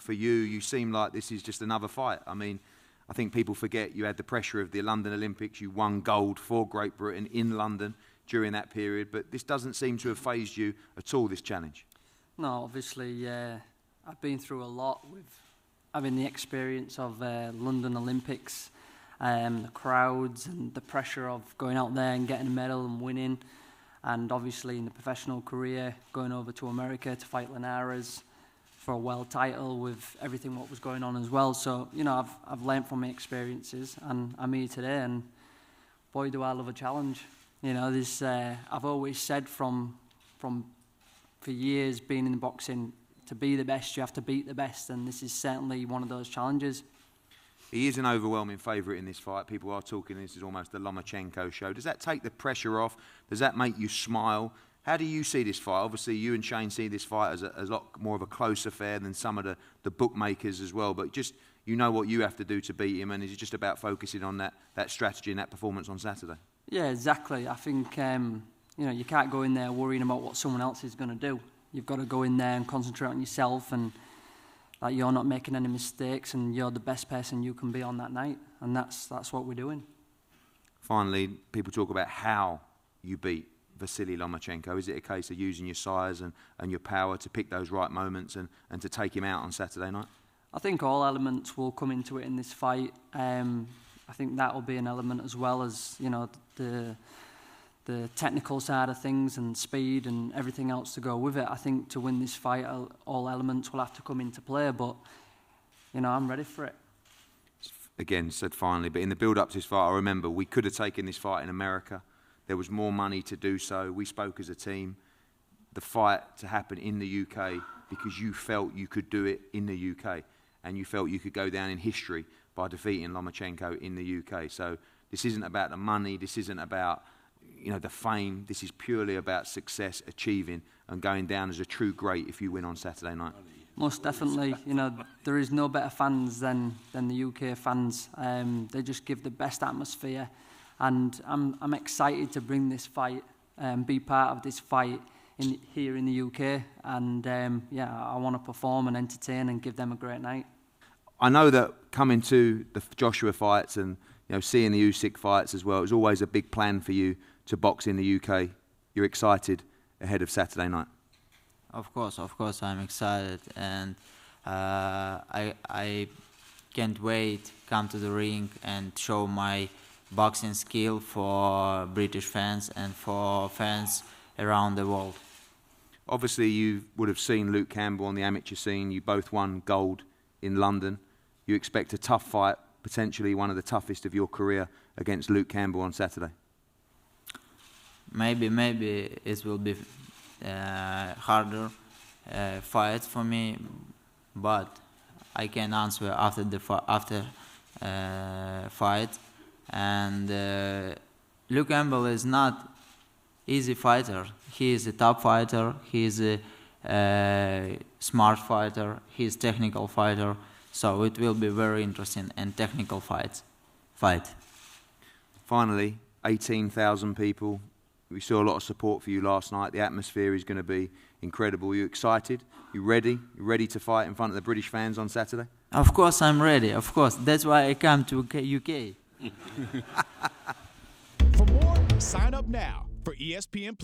for you, you seem like this is just another fight. I mean, I think people forget you had the pressure of the London Olympics. You won gold for Great Britain in London during that period, but this doesn't seem to have fazed you at all, this challenge. No, obviously, I've been through a lot with having the experience of London Olympics, the crowds and the pressure of going out there and getting a medal and winning, and obviously in the professional career, going over to America to fight Linares for a world title with everything what was going on as well. So, you know, I've learnt from my experiences, and I'm here today, and boy, do I love a challenge. You know, this I've always said from for years being in boxing, to be the best, you have to beat the best, and this is certainly one of those challenges. He is an overwhelming favourite in this fight. People are talking this is almost the Lomachenko show. Does that take the pressure off? Does that make you smile? How do you see this fight? Obviously, you and Shane see this fight as a lot more of a close affair than some of the bookmakers as well. But just, you know what you have to do to beat him, and is it just about focusing on that strategy and that performance on Saturday? Yeah, exactly. I think you know, you can't go in there worrying about what someone else is going to do. You've got to go in there and concentrate on yourself, and that you're not making any mistakes, and you're the best person you can be on that night, and that's what we're doing. Finally, people talk about how you beat Vasiliy Lomachenko. Is it a case of using your size and your power to pick those right moments and to take him out on Saturday night? I think all elements will come into it in this fight. I think that will be an element, as well as, you know, the technical side of things and speed and everything else to go with it. I think to win this fight, all elements will have to come into play, but, you know, I'm ready for it. Again, said finally, but in the build-up to this fight, I remember we could have taken this fight in America. There was more money to do so. We spoke as a team. The fight to happen in the UK because you felt you could do it in the UK, and you felt you could go down in history by defeating Lomachenko in the UK. So this isn't about the money. This isn't about, you know, the fame. This is purely about success, achieving, and going down as a true great if you win on Saturday night. Most definitely. You know, there is no better fans than the UK fans. They just give the best atmosphere, and I'm excited to bring this fight, be part of this fight here in the UK, and yeah, I want to perform and entertain and give them a great night. I know that coming to the Joshua fights and, you know, seeing the Usyk fights as well, it was always a big plan for you to box in the UK. You're excited ahead of Saturday night? Of course, I'm excited, and I can't wait to come to the ring and show my boxing skill for British fans and for fans around the world. Obviously, you would have seen Luke Campbell on the amateur scene. You both won gold in London. You expect a tough fight, potentially one of the toughest of your career, against Luke Campbell on Saturday? Maybe it will be harder fight for me, but I can answer after the fight. And Luke Campbell is not easy fighter. He is a top fighter. He is a smart fighter. He is technical fighter. So it will be very interesting and technical fight. Finally, 18,000 people. We saw a lot of support for you last night. The atmosphere is going to be incredible. Are you excited? You ready? You ready to fight in front of the British fans on Saturday? Of course I'm ready. Of course. That's why I come to UK. For more, sign up now for ESPN+.